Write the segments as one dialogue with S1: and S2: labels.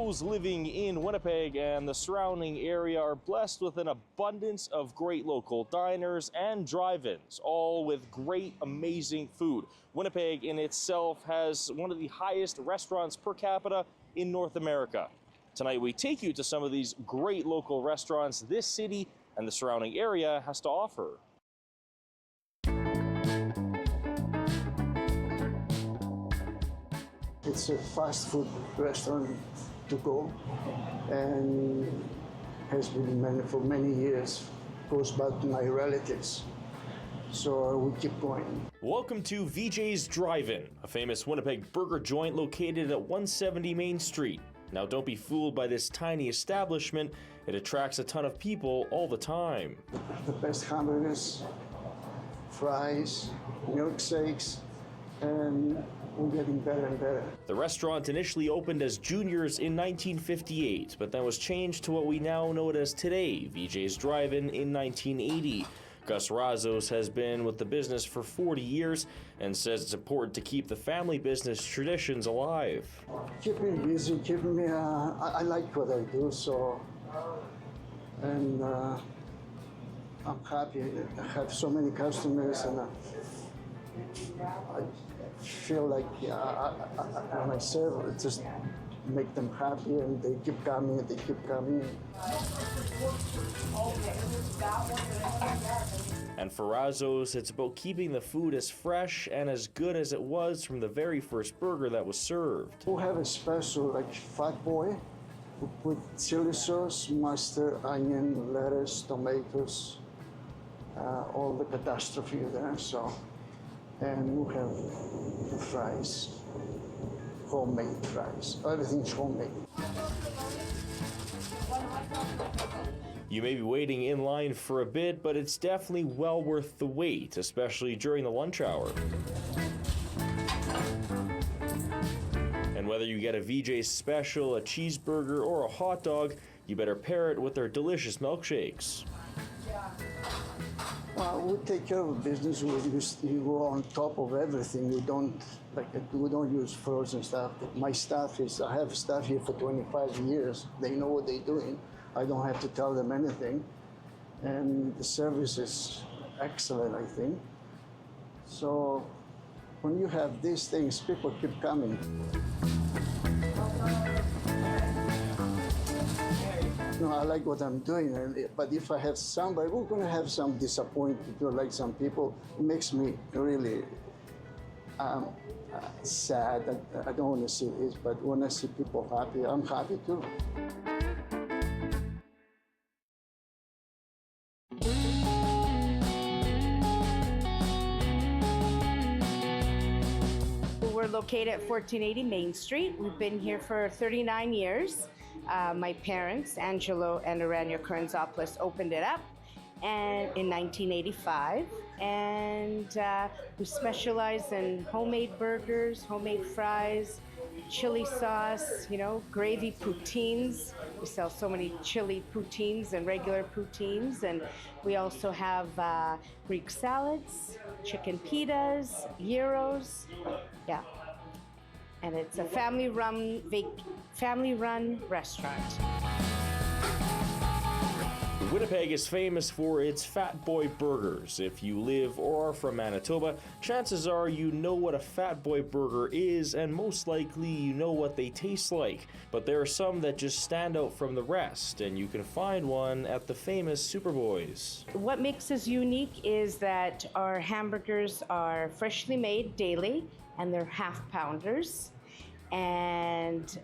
S1: Those living in Winnipeg and the surrounding area are blessed with an abundance of great local diners and drive-ins, all with great, amazing food. Winnipeg in itself has one of the highest restaurants per capita in North America. Tonight we take you to some of these great local restaurants this city and the surrounding area has to offer.
S2: It's a fast food restaurant to go and has been for many years, goes back to my relatives. So we keep going.
S1: Welcome to VJ's Drive-In, a famous Winnipeg burger joint located at 170 Main Street. Now don't be fooled by this tiny establishment, it attracts a ton of people all the time.
S2: The best hamburgers, fries, milkshakes, and we're getting better and better.
S1: The restaurant initially opened as Junior's in 1958, but then was changed to what we now know it as today, VJ's Drive-In, in 1980. Gus Razos has been with the business for 40 years and says it's important to keep the family business traditions alive.
S2: Keep me busy, keep me, I like what I do, so, and I'm happy. I have so many customers and I feel like when I serve, it just make them happy and they keep coming, they keep coming.
S1: And for Razos, it's about keeping the food as fresh and as good as it was from the very first burger that was served.
S2: We have a special like Fat Boy. We put chili sauce, mustard, onion, lettuce, tomatoes, all the catastrophe there. So, and we have the fries, homemade fries. Everything's homemade.
S1: You may be waiting in line for a bit, but it's definitely well worth the wait, especially during the lunch hour. And whether you get a VJ special, a cheeseburger, or a hot dog, you better pair it with their delicious milkshakes.
S2: Well, we take care of business. We go on top of everything. We don't use frozen stuff. My staff I have staff here for 25 years. They know what they're doing. I don't have to tell them anything. And the service is excellent, I think. So when you have these things, people keep coming. No, I like what I'm doing, but if I have somebody, we're going to have some disappointment, like some people. It makes me really sad. I don't want to see this, but when I see people happy, I'm happy too.
S3: We're located at 1480 Main Street. We've been here for 39 years. My parents, Angelo and Aranya Kernzopoulos, opened it up in 1985. And we specialize in homemade burgers, homemade fries, chili sauce, gravy poutines. We sell so many chili poutines and regular poutines. And we also have Greek salads, chicken pitas, gyros. Yeah. And it's a family-run restaurant.
S1: Winnipeg is famous for its Fat Boy burgers. If you live or are from Manitoba, chances are you know what a Fat Boy burger is, and most likely you know what they taste like. But there are some that just stand out from the rest, and you can find one at the famous Superboys.
S3: What makes us unique is that our hamburgers are freshly made daily, and they're half-pounders. And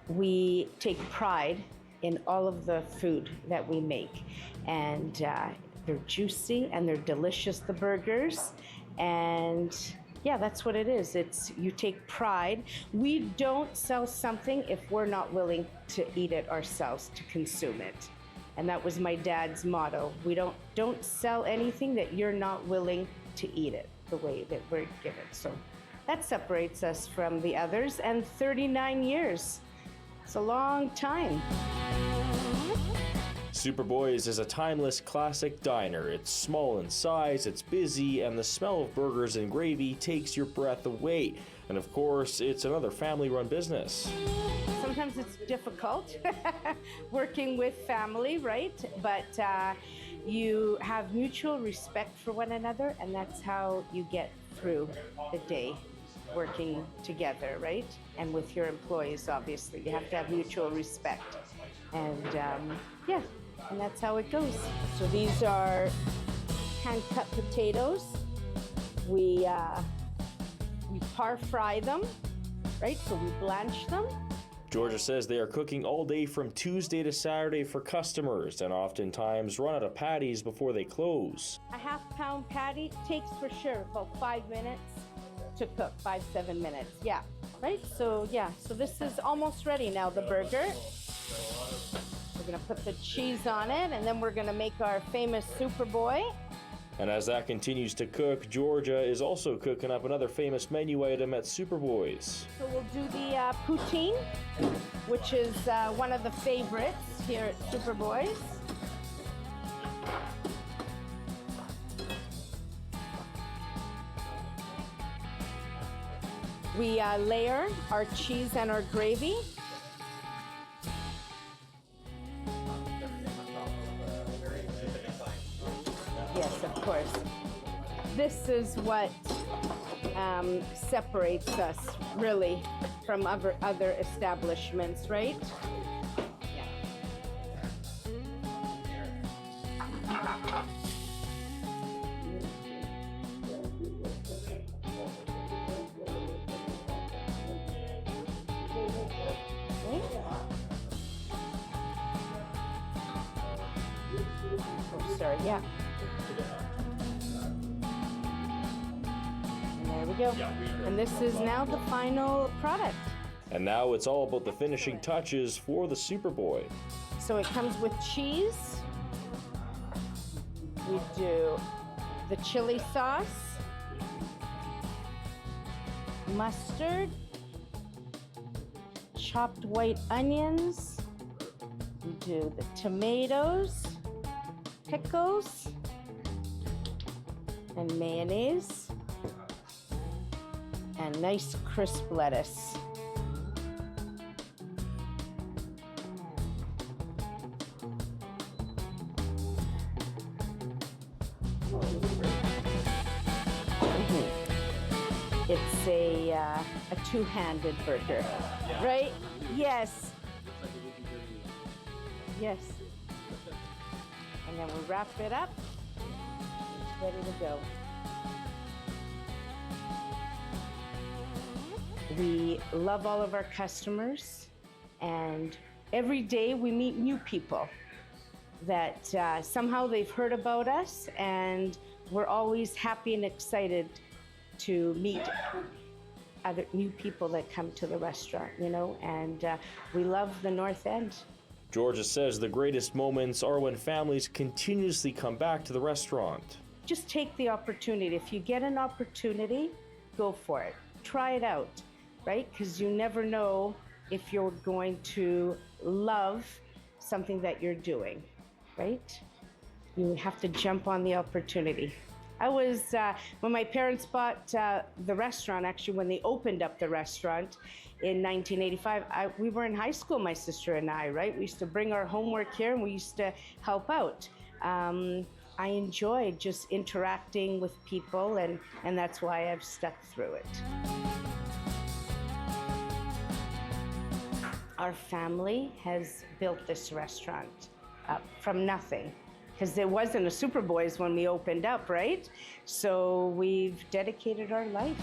S3: we take pride in all of the food that we make. And they're juicy and they're delicious, the burgers. And yeah, that's what it is. You take pride. We don't sell something if we're not willing to eat it ourselves, to consume it. And that was my dad's motto. We don't sell anything that you're not willing to eat it the way that we're given. So that separates us from the others. And 39 years, it's a long time.
S1: Superboy's is a timeless classic diner. It's small in size, it's busy, and the smell of burgers and gravy takes your breath away. And of course, it's another family-run business.
S3: Sometimes it's difficult working with family, right? But you have mutual respect for one another, and that's how you get through the day working together, right? And with your employees, obviously. You have to have mutual respect. And and that's how it goes. So these are hand-cut potatoes. We par fry them, right? So we blanch them.
S1: Georgia says they are cooking all day from Tuesday to Saturday for customers and oftentimes run out of patties before they close.
S3: A half-pound patty takes for sure about 5 minutes to cook, 5-7 minutes, yeah, right? So so this is almost ready now, the burger. We're gonna put the cheese on it, and then we're gonna make our famous Superboy.
S1: And as that continues to cook, Georgia is also cooking up another famous menu item at Superboy's.
S3: So we'll do the poutine, which is one of the favorites here at Superboy's. We layer our cheese and our gravy. Yes, of course. This is what separates us really from other establishments, right? Oh, sorry, yeah. There we go. And this is now the final product.
S1: And now it's all about the finishing touches for the Superboy.
S3: So it comes with cheese. We do the chili sauce, mustard, chopped white onions. We do the tomatoes, pickles, and mayonnaise, and nice crisp lettuce. It's a two-handed burger, right? Yes. Yes. And then we wrap it up. It's ready to go. We love all of our customers, and every day we meet new people that somehow they've heard about us, and we're always happy and excited to meet other new people that come to the restaurant, you know, and we love the North End.
S1: Georgia says the greatest moments are when families continuously come back to the restaurant.
S3: Just take the opportunity. If you get an opportunity, go for it. Try it out, right? Because you never know if you're going to love something that you're doing, right? You have to jump on the opportunity. I was, when my parents bought the restaurant, actually when they opened up the restaurant in 1985, we were in high school, my sister and I, right? We used to bring our homework here and we used to help out. I enjoyed just interacting with people, and that's why I've stuck through it. Our family has built this restaurant up from nothing, because there wasn't a Superboy's when we opened up, right? So we've dedicated our life.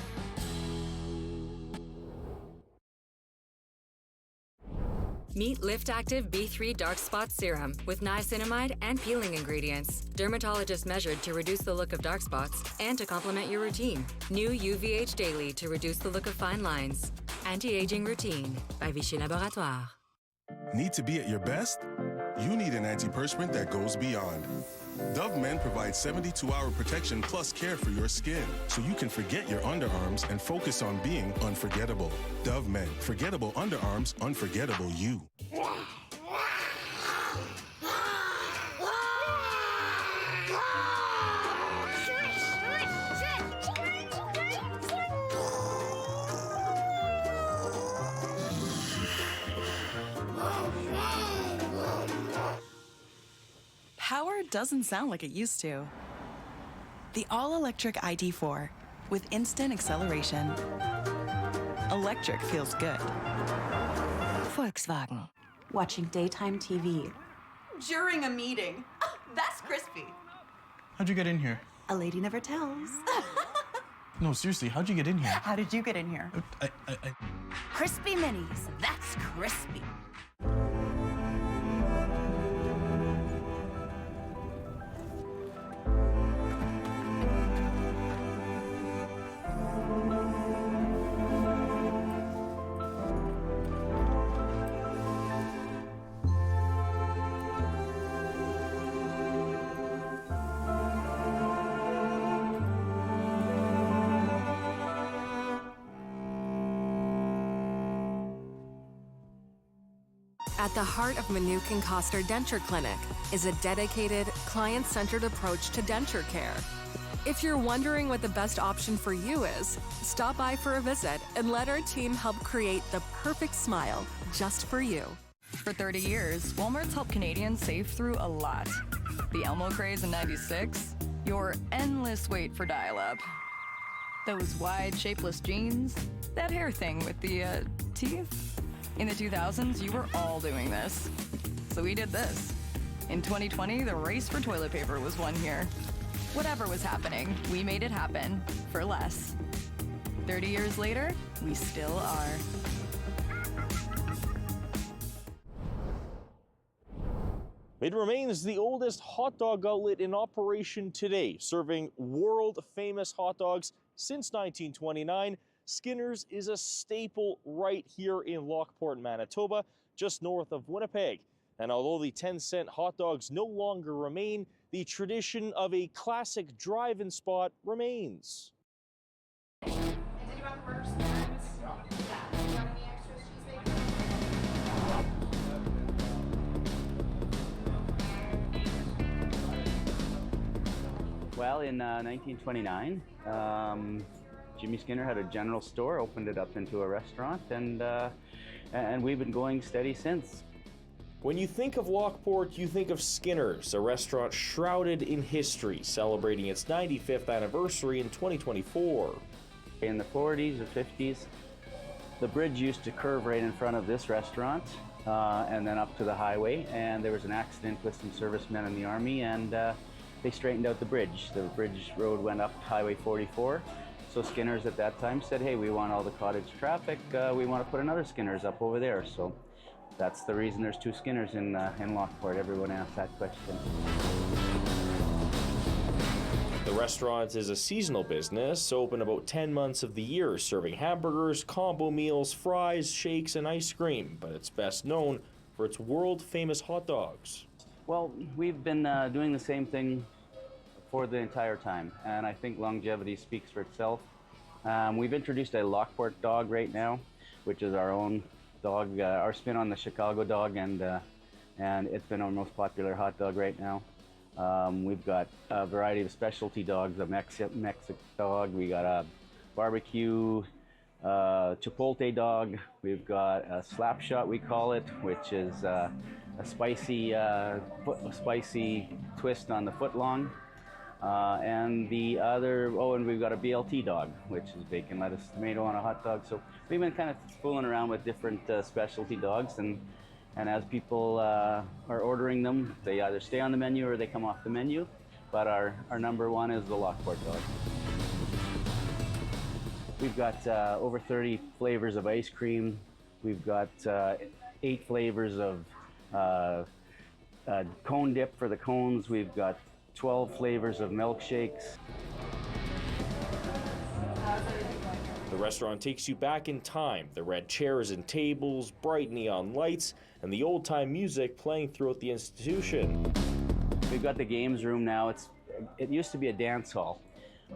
S4: Meet Lift Active B3 Dark Spot Serum with niacinamide and peeling ingredients. Dermatologist measured to reduce the look of dark spots and to complement your routine. New UVH Daily to reduce the look of fine lines. Anti-aging routine by Vichy Laboratoire.
S5: Need to be at your best? You need an antiperspirant that goes beyond. Dove Men provides 72-hour protection plus care for your skin, so you can forget your underarms and focus on being unforgettable. Dove Men. Forgettable underarms, unforgettable you.
S6: doesn't sound like it used to. The all-electric ID4 with instant acceleration. Electric feels good.
S7: Volkswagen.
S8: Watching daytime TV.
S9: During a meeting. That's crispy.
S10: How'd you get in here?
S8: A lady never tells.
S10: No, seriously, how'd you get in here?
S9: How did you get in here?
S7: Crispy minis. That's crispy.
S11: At the heart of Manuke and Coster Denture Clinic is a dedicated, client-centered approach to denture care. If you're wondering what the best option for you is, stop by for a visit and let our team help create the perfect smile just for you.
S12: For 30 years, Walmart's helped Canadians save through a lot. The Elmo craze in '96, your endless wait for dial-up, those wide, shapeless jeans, that hair thing with the teeth. In the 2000s, you were all doing this. So we did this. In 2020, the race for toilet paper was won here. Whatever was happening, we made it happen for less. 30 years later, we still are.
S1: It remains the oldest hot dog outlet in operation today, serving world-famous hot dogs since 1929. Skinner's is a staple right here in Lockport, Manitoba, just north of Winnipeg. And although the 10-cent hot dogs no longer remain, the tradition of a classic drive-in spot remains.
S13: Well, in 1929, Jimmy Skinner had a general store, opened it up into a restaurant, and we've been going steady since.
S1: When you think of Lockport, you think of Skinner's, a restaurant shrouded in history, celebrating its 95th anniversary in 2024.
S13: In the 40s or 50s, the bridge used to curve right in front of this restaurant, and then up to the highway, and there was an accident with some servicemen in the Army, and they straightened out the bridge. The bridge road went up Highway 44. So Skinner's at that time said, hey, we want all the cottage traffic, we want to put another Skinner's up over there. So that's the reason there's two Skinner's in Lockport. Everyone asks that question.
S1: The restaurant is a seasonal business, open about 10 months of the year, serving hamburgers, combo meals, fries, shakes, and ice cream. But it's best known for its world-famous hot dogs.
S13: Well, we've been doing the same thing for the entire time, and I think longevity speaks for itself. We've introduced a Lockport dog right now, which is our own dog, our spin on the Chicago dog, and it's been our most popular hot dog right now. We've got a variety of specialty dogs, a Mexican dog, we got a barbecue chipotle dog, we've got a slap shot, we call it, which is a spicy twist on the foot long. And the other, and we've got a BLT dog, which is bacon, lettuce, tomato on a hot dog. So we've been kind of fooling around with different specialty dogs, and as people are ordering them, they either stay on the menu or they come off the menu. But our number one is the Lockport dog. We've got over 30 flavors of ice cream. We've got 8 flavors of cone dip for the cones. We've got 12 flavors of milkshakes.
S1: The restaurant takes you back in time. The red chairs and tables, bright neon lights, and the old-time music playing throughout the institution.
S13: We've got the games room now. It used to be a dance hall.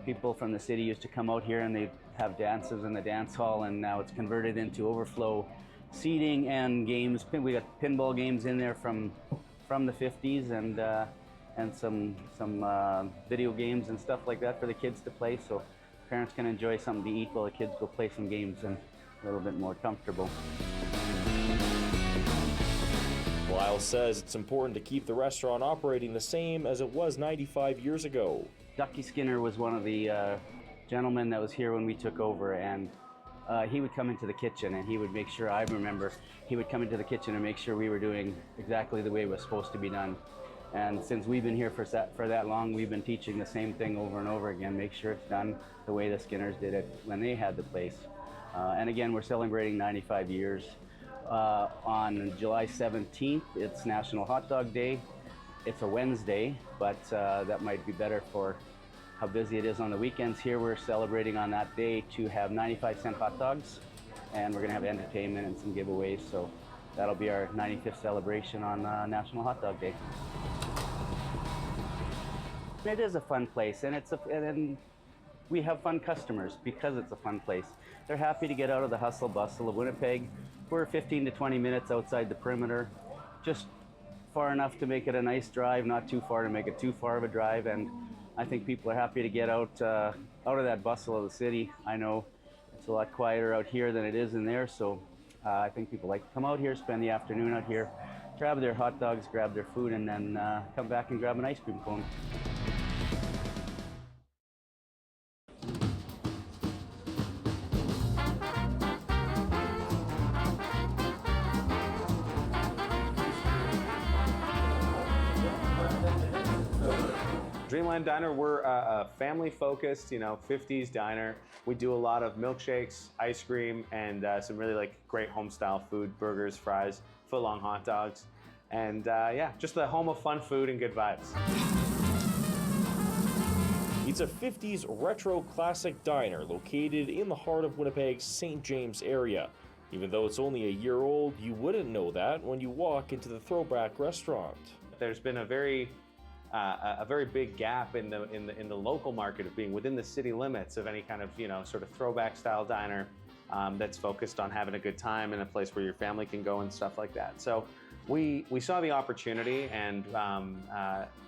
S13: People from the city used to come out here and they'd have dances in the dance hall, and now it's converted into overflow seating and games. We got pinball games in there from the 50s, and some video games and stuff like that for the kids to play, so parents can enjoy something to eat while the kids go play some games and a little bit more comfortable.
S1: Lyle says it's important to keep the restaurant operating the same as it was 95 years ago.
S13: Ducky Skinner was one of the gentlemen that was here when we took over, and he would come into the kitchen and he would make sure, I remember, he would come into the kitchen and make sure we were doing exactly the way it was supposed to be done. And since we've been here for that long, we've been teaching the same thing over and over again. Make sure it's done the way the Skinners did it when they had the place. And again, we're celebrating 95 years. On July 17th, it's National Hot Dog Day. It's a Wednesday, but that might be better for how busy it is on the weekends. Here we're celebrating on that day to have 95-cent hot dogs, and we're gonna have entertainment and some giveaways. So that'll be our 95th celebration on National Hot Dog Day. It is a fun place, and and we have fun customers because it's a fun place. They're happy to get out of the hustle bustle of Winnipeg. We're 15 to 20 minutes outside the perimeter, just far enough to make it a nice drive, not too far to make it too far of a drive. And I think people are happy to get out of that bustle of the city. I know it's a lot quieter out here than it is in there, so I think people like to come out here, spend the afternoon out here, grab their hot dogs, grab their food, and then come back and grab an ice cream cone.
S14: Dreamland Diner, we're a family-focused, 50s diner. We do a lot of milkshakes, ice cream, and some really great home-style food, burgers, fries, foot-long hot dogs, and yeah, just the home of fun food and good vibes.
S1: It's a 50s retro classic diner located in the heart of Winnipeg's St. James area. Even though it's only a year old, you wouldn't know that when you walk into the throwback restaurant.
S14: There's been a very big gap in the local market of being within the city limits of any kind of sort of throwback style diner that's focused on having a good time in a place where your family can go and stuff like that. So we saw the opportunity, and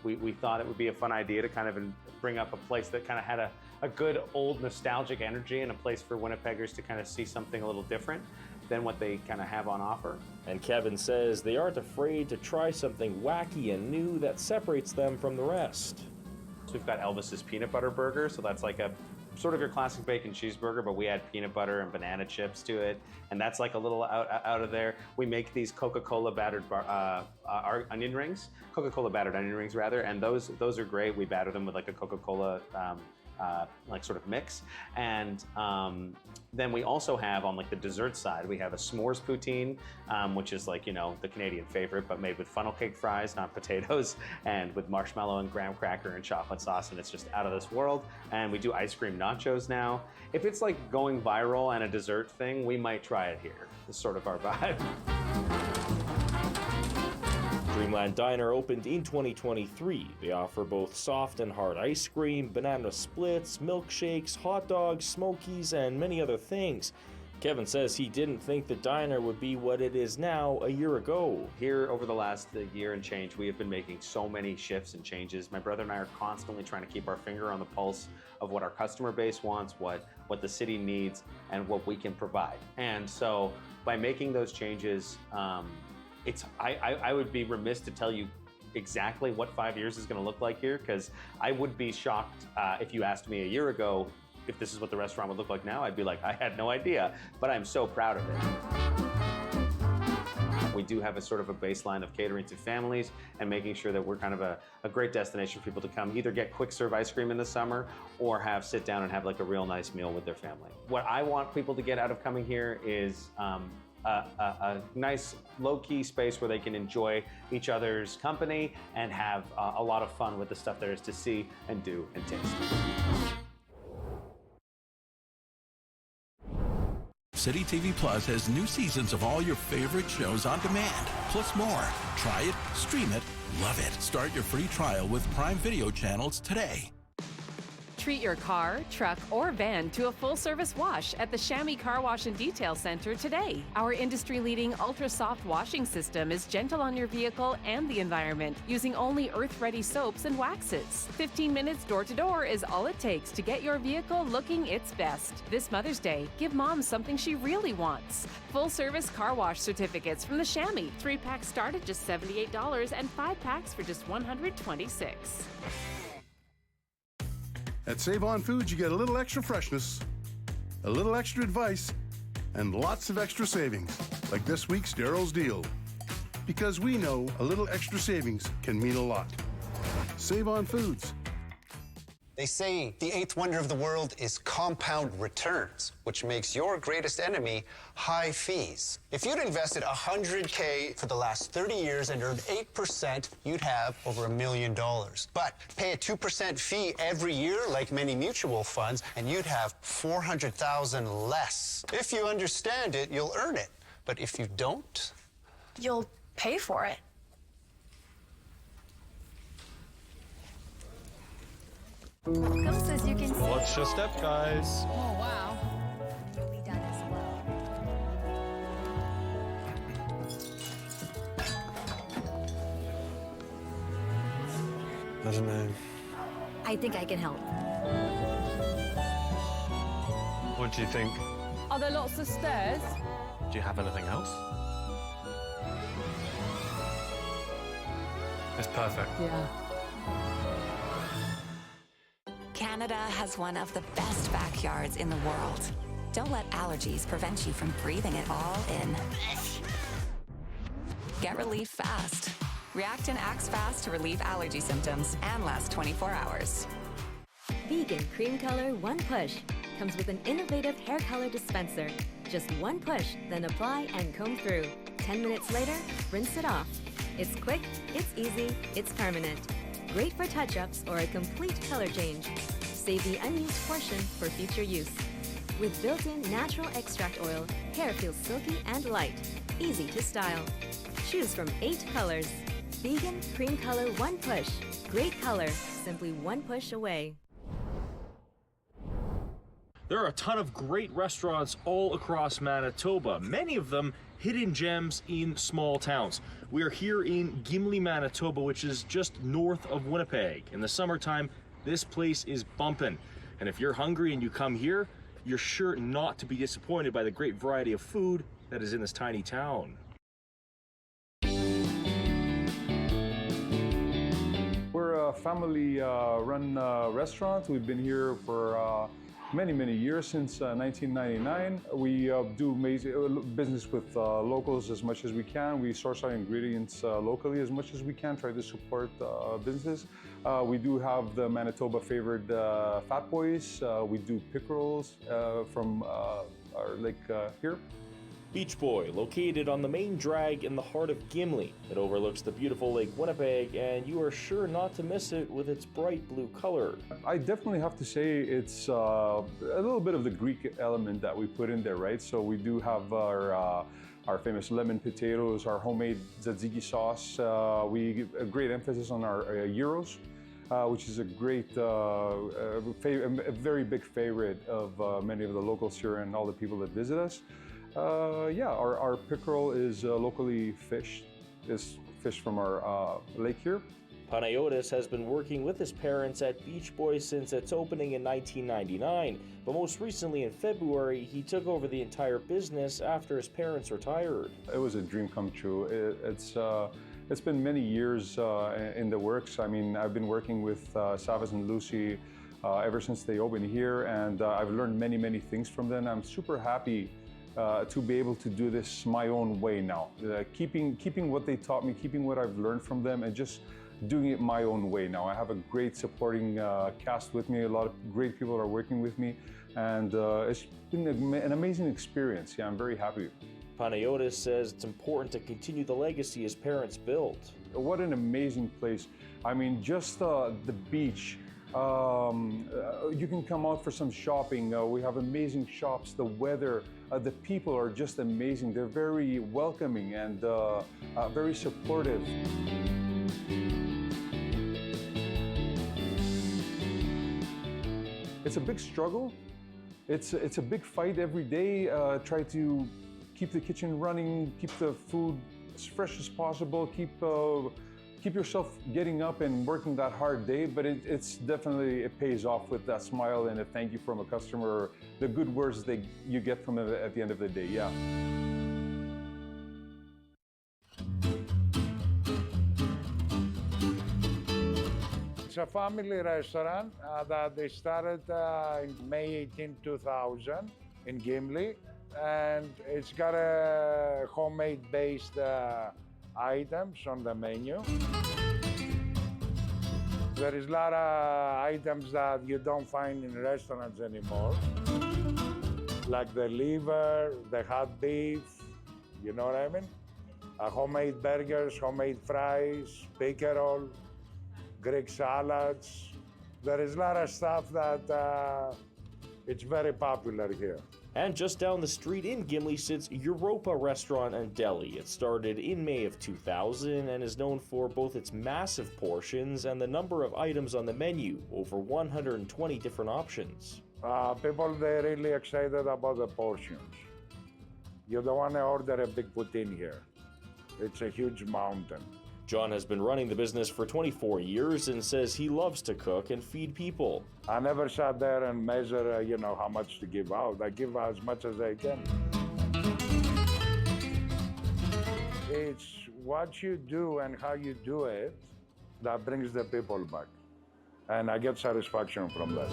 S14: we thought it would be a fun idea to kind of bring up a place that kind of had a good old nostalgic energy, and a place for Winnipeggers to kind of see something a little different than what they kind of have on offer.
S1: And Kevin says they aren't afraid to try something wacky and new that separates them from the rest.
S14: So we've got Elvis's peanut butter burger, so that's like a sort of your classic bacon cheeseburger, but we add peanut butter and banana chips to it, and that's like a little out of there. We make these Coca-Cola battered onion rings, Coca-Cola battered onion rings rather, and those are great. We batter them with like a Coca-Cola sort of mix, and then we also have on like the dessert side, we have a s'mores poutine, which is like the Canadian favorite, but made with funnel cake fries, not potatoes, and with marshmallow and graham cracker and chocolate sauce, and it's just out of this world. And we do ice cream nachos now. If it's like going viral and a dessert thing, we might try it here. It's sort of our vibe.
S1: Dreamland Diner opened in 2023. They offer both soft and hard ice cream, banana splits, milkshakes, hot dogs, smokies, and many other things. Kevin says he didn't think the diner would be what it is now a year ago.
S14: Here over the last year and change, we have been making so many shifts and changes. My brother and I are constantly trying to keep our finger on the pulse of what our customer base wants, what the city needs, and what we can provide. And so by making those changes, I would be remiss to tell you exactly what 5 years is going to look like here, because I would be shocked if you asked me a year ago if this is what the restaurant would look like now. I'd be like, I had no idea, but I'm so proud of it. We do have a sort of a baseline of catering to families and making sure that we're kind of a great destination for people to come either get quick serve ice cream in the summer or sit down and have like a real nice meal with their family. What I want people to get out of coming here is a nice low-key space where they can enjoy each other's company and have a lot of fun with the stuff there is to see and do and taste.
S15: City TV Plus has new seasons of all your favorite shows on demand, plus more. Try it, stream it, love it. Start your free trial with Prime Video channels today.
S11: Treat your car, truck, or van to a full-service wash at the Chamois Car Wash and Detail Center today. Our industry-leading ultra-soft washing system is gentle on your vehicle and the environment, using only earth-ready soaps and waxes. 15 minutes door-to-door is all it takes to get your vehicle looking its best. This Mother's Day, give Mom something she really wants. Full-service car wash certificates from the Chamois. 3-packs start at just $78 and 5-packs for just $126.
S16: At Save On Foods, you get a little extra freshness, a little extra advice, and lots of extra savings, like this week's Daryl's Deal. Because we know a little extra savings can mean a lot. Save On Foods.
S17: They say the eighth wonder of the world is compound returns, which makes your greatest enemy high fees. If you'd invested $100K for the last 30 years and earned 8%, you'd have over $1 million. But pay a 2% fee every year, like many mutual funds, and you'd have $400,000 less. If you understand it, you'll earn it. But if you don't,
S9: You'll pay for it.
S18: Come says you can see.
S10: Watch your step, guys.
S18: Oh, wow. You'll be done as well.
S10: I don't know.
S18: I think I can help.
S10: What do you think?
S19: Are there lots of stairs?
S10: Do you have anything else? It's perfect.
S19: Yeah.
S20: Canada has one of the best backyards in the world. Don't let allergies prevent you from breathing it all in. Get relief fast. Reactin acts fast to relieve allergy symptoms and lasts 24 hours.
S4: Vegan Cream Color One Push comes with an innovative hair color dispenser. Just one push, then apply and comb through. 10 minutes later, rinse it off. It's quick, it's easy, it's permanent. Great for touch-ups or a complete color change. Save the unused portion for future use. With built-in natural extract oil, hair feels silky and light. Easy to style. Choose from 8 colors. Vegan Cream Color One Push. Great color, simply one push away.
S1: There are a ton of great restaurants all across Manitoba, many of them hidden gems in small towns. We are here in Gimli, Manitoba, which is just north of Winnipeg. In the summertime, this place is bumping. And if you're hungry and you come here, you're sure not to be disappointed by the great variety of food that is in this tiny town.
S21: We're a family-run restaurant. We've been here for many years, since 1999. We do business with locals as much as we can. We source our ingredients locally as much as we can, try to support businesses. We do have the Manitoba favored Fat Boys. We do pickerels from our lake here.
S1: Beach Boy, located on the main drag in the heart of Gimli. It overlooks the beautiful Lake Winnipeg, and you are sure not to miss it with its bright blue color.
S21: I definitely have to say it's a little bit of the Greek element that we put in there, right? So we do have our famous lemon potatoes, our homemade tzatziki sauce. We give a great emphasis on our gyros, which is a great, a very big favorite of many of the locals here and all the people that visit us. Our pickerel is locally fished. It's fished from our lake here.
S1: Panayotis has been working with his parents at Beach Boy since its opening in 1999, but most recently in February, he took over the entire business after his parents retired.
S21: It was a dream come true. It's been many years in the works. I mean, I've been working with Savas and Lucy ever since they opened here, and I've learned many things from them. I'm super happy to be able to do this my own way now, keeping what they taught me, keeping what I've learned from them, and just doing it my own way now. I have a great supporting cast with me. A lot of great people are working with me, and it's been an amazing experience. Yeah, I'm very happy.
S1: Panayotis says it's important to continue the legacy his parents built.
S21: What an amazing place. I mean, just the beach. You can come out for some shopping. We have amazing shops. The weather, the people are just amazing. They're very welcoming and very supportive. It's a big struggle. It's a big fight every day. Try to keep the kitchen running, keep the food as fresh as possible, keep yourself getting up and working that hard day, but it's definitely, it pays off with that smile and a thank you from a customer, the good words you get from it at the end of the day, yeah.
S2: It's a family restaurant that they started in May 18, 2000 in Gimli, and it's got a homemade-based items on the menu. There is a lot of items that you don't find in restaurants anymore, like the liver, the hot beef, you know what I mean? Homemade burgers, homemade fries, pickerel, Greek salads. There is a lot of stuff that it's very popular here.
S1: And just down the street in Gimli sits Europa Restaurant and Deli. It started in May of 2000 and is known for both its massive portions and the number of items on the menu, over 120 different options.
S2: People, they're really excited about the portions. You don't want to order a big poutine here. It's a huge mountain.
S1: John has been running the business for 24 years and says he loves to cook and feed people.
S2: I never sat there and measure, how much to give out. I give out as much as I can. It's what you do and how you do it that brings the people back. And I get satisfaction from that.